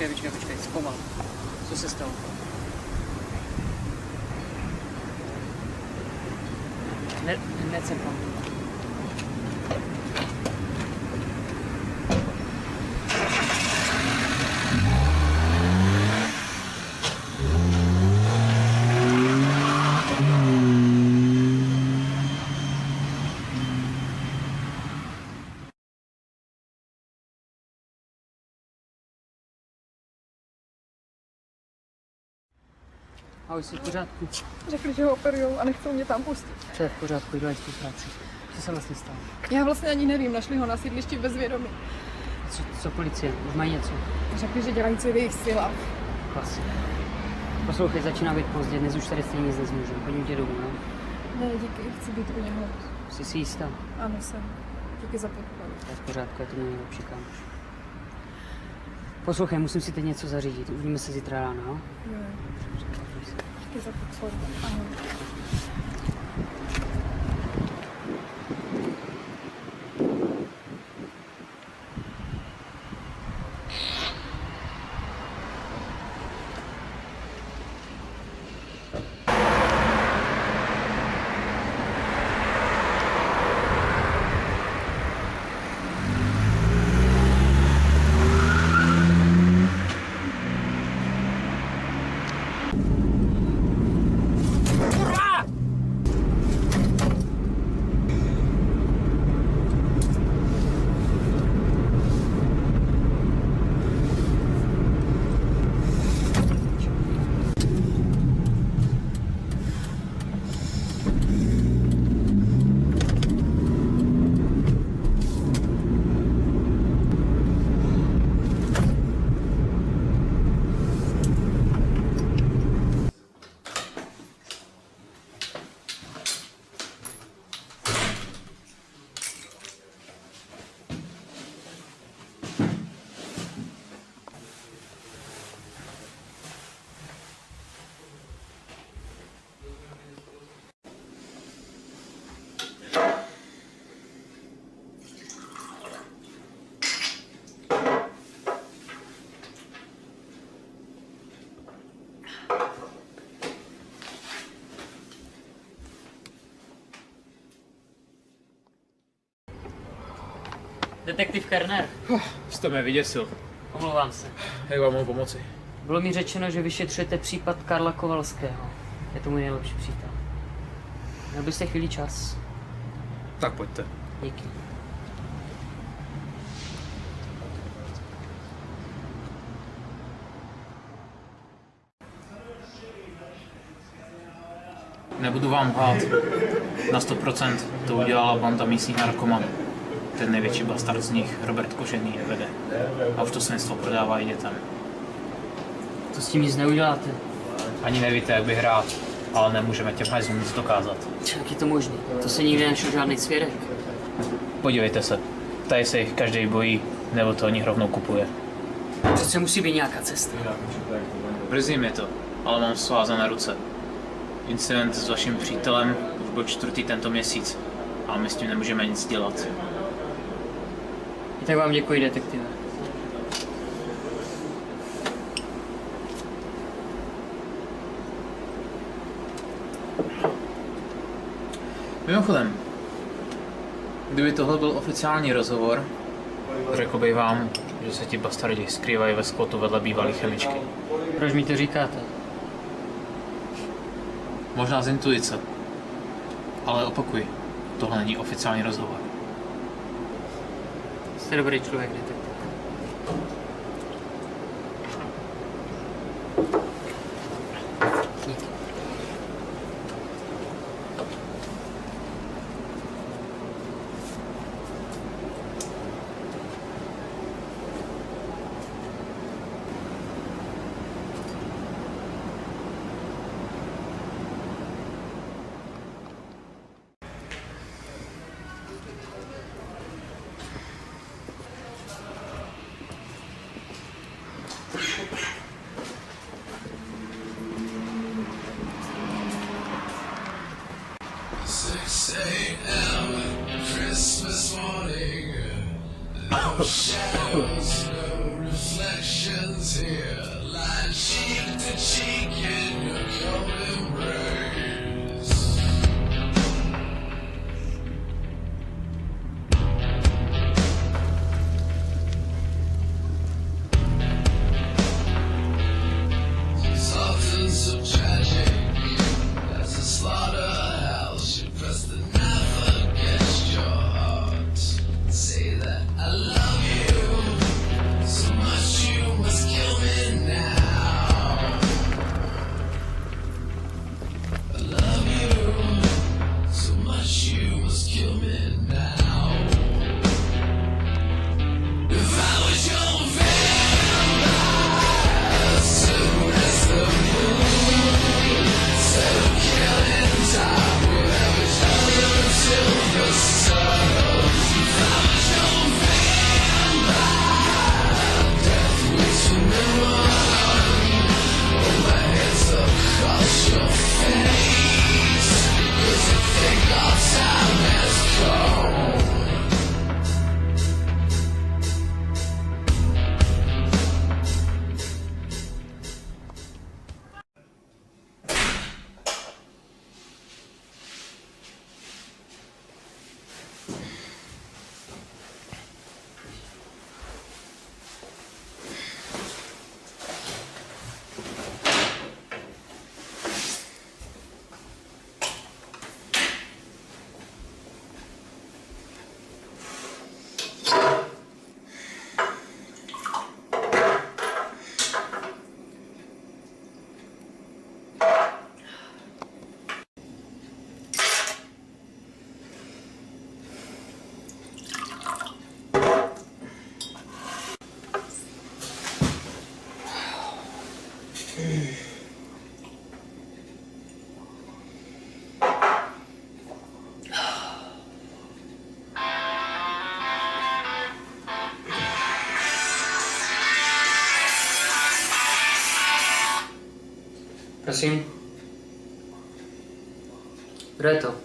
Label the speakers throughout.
Speaker 1: počkej, zpomal. Co se stalo? Necepám. Ahoj, jsi v pořádku?
Speaker 2: Řekli, že ho operujou a nechcou mě tam pustit.
Speaker 1: Co je v pořádku, jdu v práci. Co se vlastně stalo?
Speaker 2: Já vlastně ani nevím, našli ho na sídlišti bez vědomí.
Speaker 1: Co policie? Už mají něco?
Speaker 2: Řekli, že dělají, co je v jejich silách.
Speaker 1: Klasika. Poslouchej, začíná být pozdě, dnes už tady stejně nic nezmůžeme. Chodím tě domů, no?
Speaker 2: Ne, díky, chci být u něho.
Speaker 1: Jsi si jistá?
Speaker 2: Ano, jsem. Díky za podporu.
Speaker 1: To je v pořádku, je to můj nejlepší kámoš. Poslouchej, musím si teď něco zařídit. Uvidíme se zítra ráno, jo?
Speaker 2: Jo. Díky za podporu. Ahoj.
Speaker 1: Detektiv Kerner.
Speaker 3: Jste mě vyděsil.
Speaker 1: Omlouvám se.
Speaker 3: Jak vám mohu pomoci?
Speaker 1: Bylo mi řečeno, že vyšetřujete případ Karla Kovalského. Je to můj nejlepší přítel. Měl byste chvíli čas?
Speaker 3: Tak pojďte.
Speaker 1: Díky.
Speaker 3: Nebudu vám lhát. Na 100% to udělala banda místních narkomanů. Ten největší bastard z nich, Robert Kožený, je vede. A už to svinstvo prodává i dětem.
Speaker 1: To s tím nic neuděláte.
Speaker 3: Ani nevíte, jak vyhrát, ale nemůžeme těm hajzlům nic dokázat.
Speaker 1: Jak je to možné? To se nikdy našel žádný svědek.
Speaker 3: Podívejte se. Tady se jich každý bojí, nebo to o nich rovnou kupuje.
Speaker 1: Přece musí být nějaká cesta.
Speaker 3: Mrzí mě to, ale mám svázané ruce. Incident s vaším přítelem už byl 4. tento měsíc a my s tím nemůžeme nic dělat.
Speaker 1: I tak vám děkuji, detektive.
Speaker 3: Mimochodem, kdyby tohle byl oficiální rozhovor, řekl bych vám, že se ti bastardi skrývají ve skvotu vedle bývalé chemičky.
Speaker 1: Proč mi to říkáte?
Speaker 3: Možná z intuice, ale opakuj, tohle není oficiální rozhovor.
Speaker 1: Jste dobrý člověk, detektiv. Díky.
Speaker 4: Christmas morning, no shadows, no reflection. emotions here, lying cheek to cheek in your cold embrace. Something so tragic as a slaughterhouse. You press the knife against your heart. Say that I love you so much you must kill me now. I love you so much you must kill me now. If I was your vampire, soon as the moon set of killing time, we'll have each other until the sun. If I was your vampire, death waits for no one. Hold my hands up across your face, 'cause I think our time has come.
Speaker 1: Prosím. Kdo je to?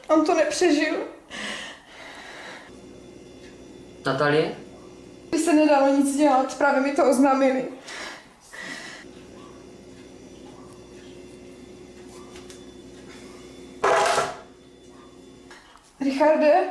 Speaker 2: On to nepřežil.
Speaker 1: Natalie?
Speaker 2: By se nedalo nic dělat, právě mi to oznámili. Richarde?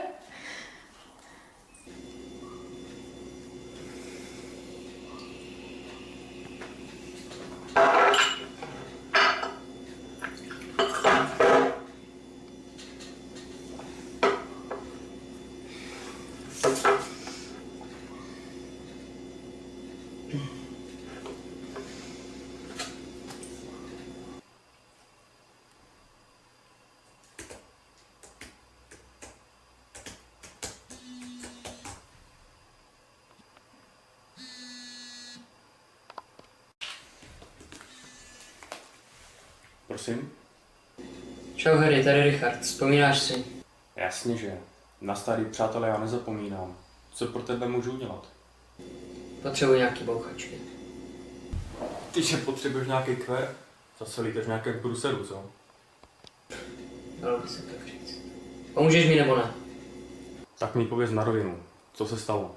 Speaker 5: Prosím?
Speaker 1: Čau Harry, tady Richard, vzpomínáš si?
Speaker 5: Jasně, že. Na starý přátelé já nezapomínám. Co pro tebe můžu udělat?
Speaker 1: Potřebuji nějaký bouchačky.
Speaker 5: Ty, že potřebuješ nějaký kver? Zase lítáš v nějakém průseru, co?
Speaker 1: Dalo by se tak říct. Pomůžeš mi nebo ne?
Speaker 5: Tak mi pověz na rovinu. Co se stalo?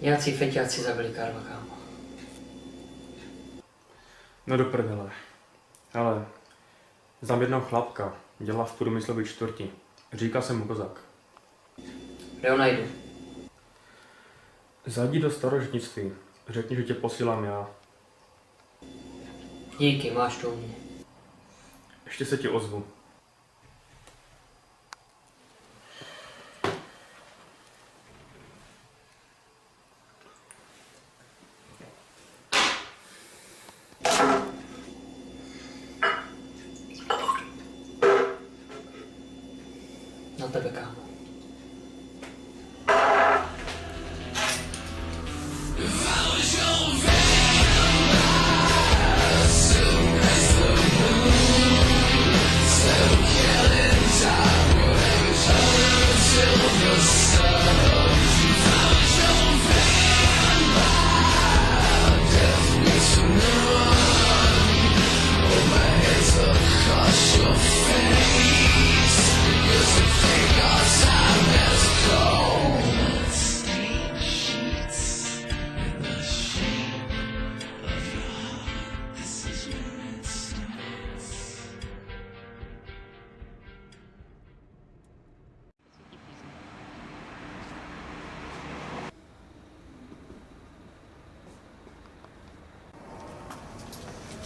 Speaker 1: Nějací feťáci zabili Karla, kámo.
Speaker 5: No do prdele. Ale znám jednoho chlapka. Dělá v průmyslové čtvrti. Říká se mu Kozák.
Speaker 1: Kde ho najdu?
Speaker 5: Zajdi do starožitnictví. Řekni, že tě posílám já.
Speaker 1: Díky, máš to u mě.
Speaker 5: Ještě se ti ozvu.
Speaker 1: Na tebe, kámo.
Speaker 4: Across your face, 'cause I think our time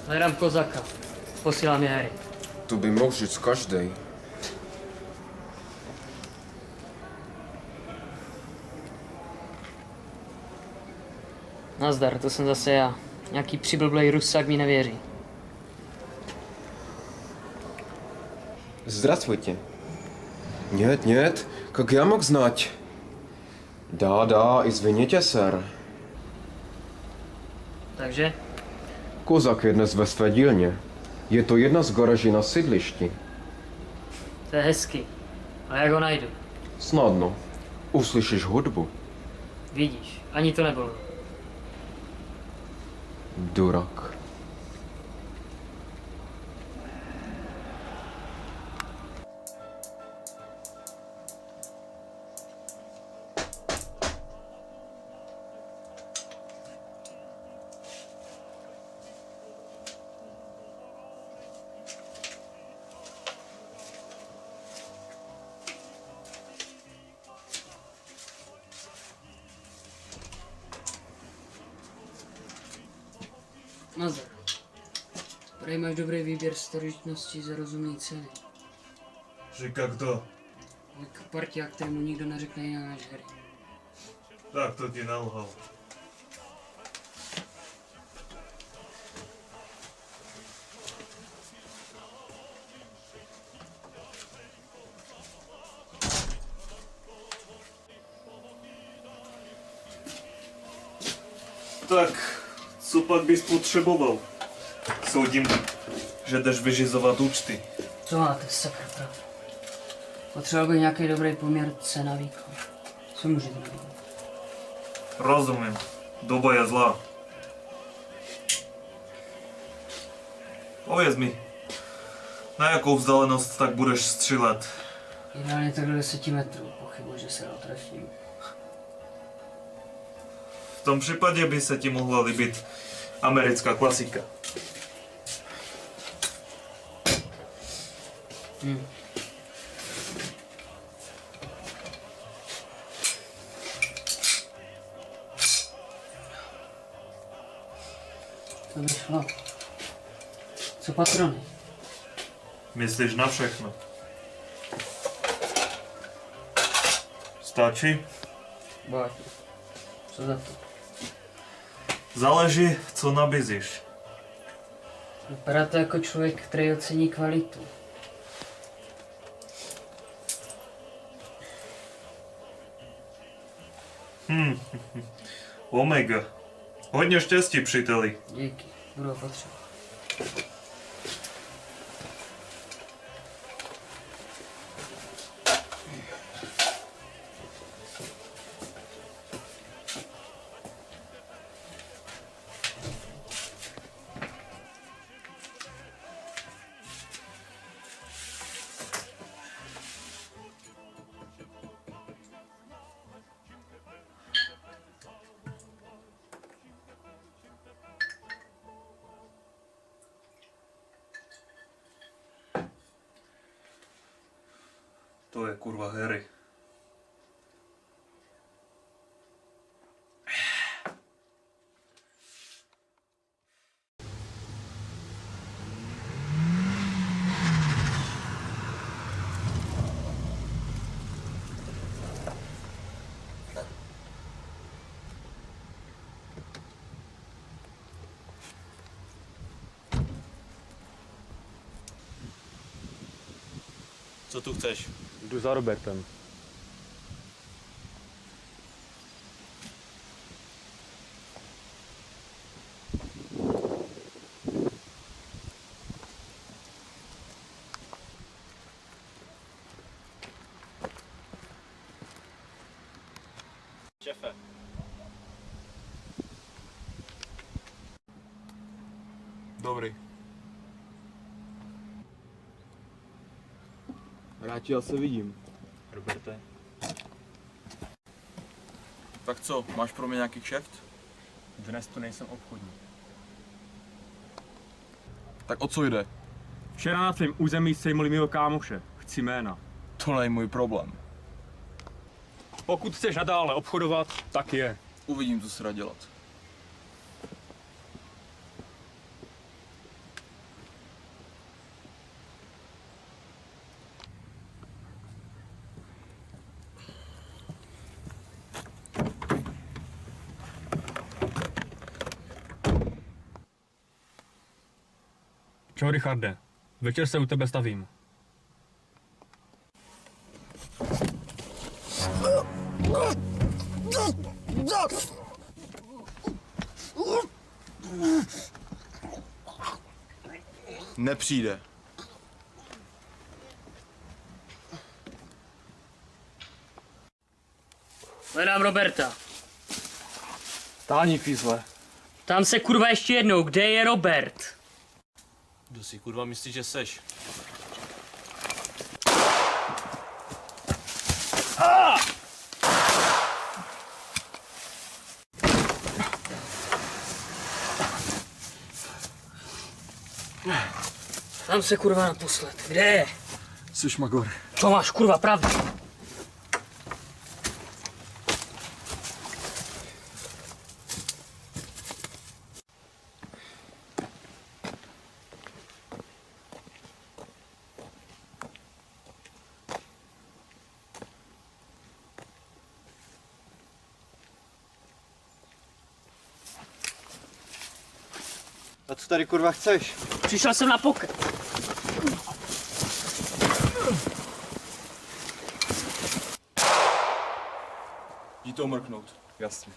Speaker 1: Hledám kozaka. Posílám je Harry.
Speaker 6: To by mohl říct každý.
Speaker 1: Nazdar, to jsem zase já. Nějaký přiblblej Rusák mi nevěří.
Speaker 6: Здравствуйте. Нет, нет, как я мог знать? Да, извините, сэр.
Speaker 1: Takže?
Speaker 6: Kozak je dnes ve své dílně. Je to jedna z garaží na sídlišti.
Speaker 1: To je hezky. A jak ho najdu?
Speaker 6: Snadno. Uslyšíš hudbu.
Speaker 1: Vidíš, ani to nebylo.
Speaker 6: Durak.
Speaker 1: Nazdar. Prej máš dobrý výběr starožitností za rozumné ceny.
Speaker 7: Říká kdo?
Speaker 1: Jak partia, kterému nikdo neřekne jiná než Harry.
Speaker 7: Tak to ti nalhal. Tak, co pak bys potřeboval? Soudím, že jdeš vyřizovat účty.
Speaker 1: Co máte, sakra pravda? Potřeboval bych nějaký dobrý poměr cena výkon. Co můžete nabídnout?
Speaker 7: Rozumím, doba je zlá. Pověz mi, na jakou vzdálenost tak budeš střílet?
Speaker 1: Ideálně tak do 10 metrů, pochybuji, že se dotrefím.
Speaker 7: V tom případě by se ti mohla líbit americká klasika.
Speaker 1: To by šlo. Co patrony?
Speaker 7: Myslíš na všechno? Stačí?
Speaker 1: Boj. Co za to?
Speaker 7: Záleží, co nabízíš.
Speaker 1: Vypadá to jako člověk, který ocení kvalitu.
Speaker 7: Omega. Hodně štěstí, příteli.
Speaker 1: Díky, budu ho potřebovat.
Speaker 7: To je kurva Harry.
Speaker 3: Co tu chceš?
Speaker 5: Jdu za Robertem.
Speaker 3: Šefe.
Speaker 8: Dobrý. Rád tě zase vidím.
Speaker 3: Roberte.
Speaker 8: Tak co, máš pro mě nějaký kšeft?
Speaker 5: Dnes tu nejsem obchodní.
Speaker 8: Tak o co jde?
Speaker 5: Včera na tvém území sejmuli mýho kámoše. Chci jména.
Speaker 8: To není můj problém.
Speaker 5: Pokud chceš nadále obchodovat, tak je.
Speaker 8: Uvidím, co se dá dělat.
Speaker 5: Čau, Richarde. Večer se u tebe stavím.
Speaker 8: Nepřijde.
Speaker 1: Hledám Roberta.
Speaker 7: Táni, fízle.
Speaker 1: Tam se kurva ještě jednou, kde je Robert?
Speaker 7: Kdo si kurva myslí, že seš?
Speaker 1: Tam se kurva naposled, kde je?
Speaker 8: Jsi Magor.
Speaker 1: To máš kurva pravdu.
Speaker 6: A co tady kurva chceš?
Speaker 1: Přišel jsem na poker.
Speaker 8: Jdi to mrknout. Jasně.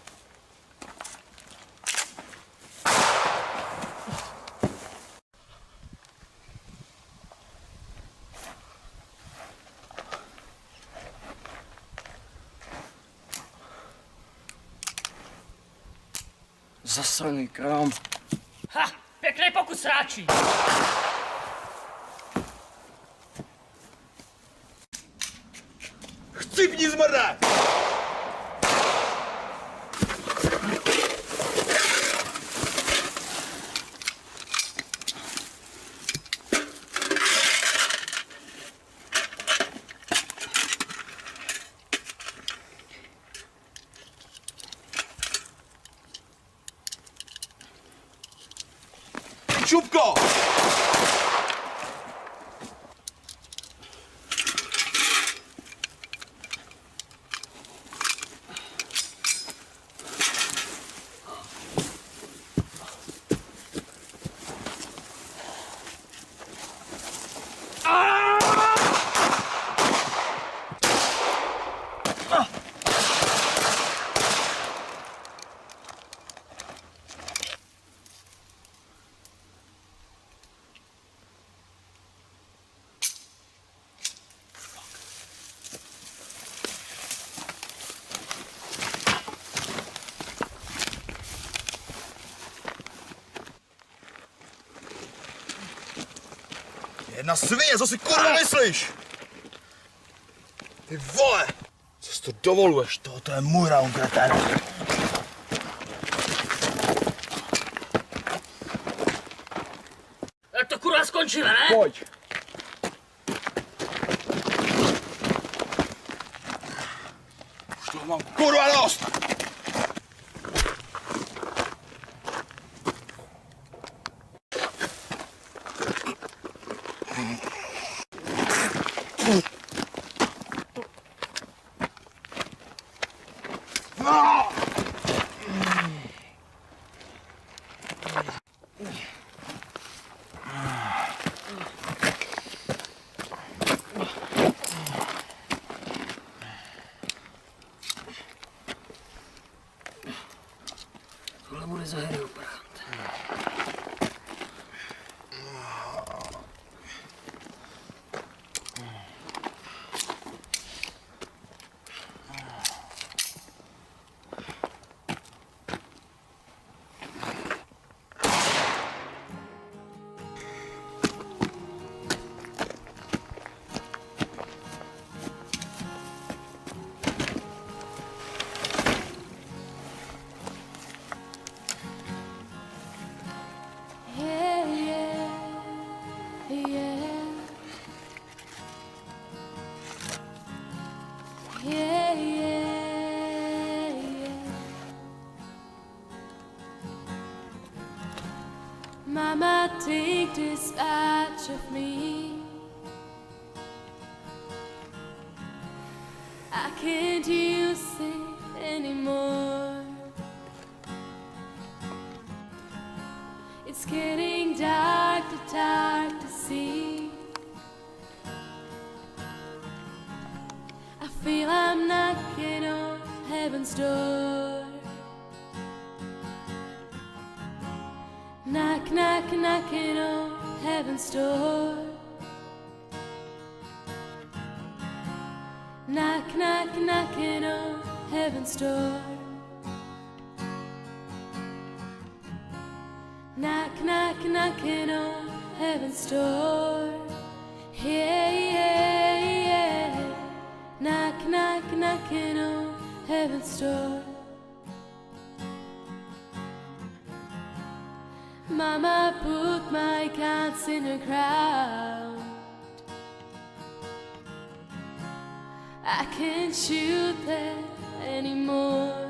Speaker 7: Zasraný krám.
Speaker 1: Ha, pěkný pokus, sráčí.
Speaker 8: Chcípni zmrde! Čupko! Jedna svině, co si kurva myslíš? Ty vole! Co si to dovoluješ? To je můj round, kretén.
Speaker 1: Tak to kurva skončíme, ne?
Speaker 8: Pojď. Už toho mám kurva dost!
Speaker 1: Tohle bude za hry, parchant.
Speaker 9: Mama, take dispatch of me. I can't use it anymore. It's getting dark. quite hard to see. I feel I'm knocking on heaven's door. Knock, knock, knocking on heaven's door. Knock, knock, knocking on heaven's door. Knock, knock, knocking on heaven's door. Yeah, yeah, yeah. Knock, knock, knocking on heaven's door. Mama put my cats in the ground. I can't shoot them anymore.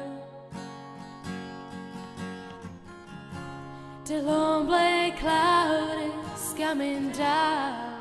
Speaker 9: The long black cloud is coming down.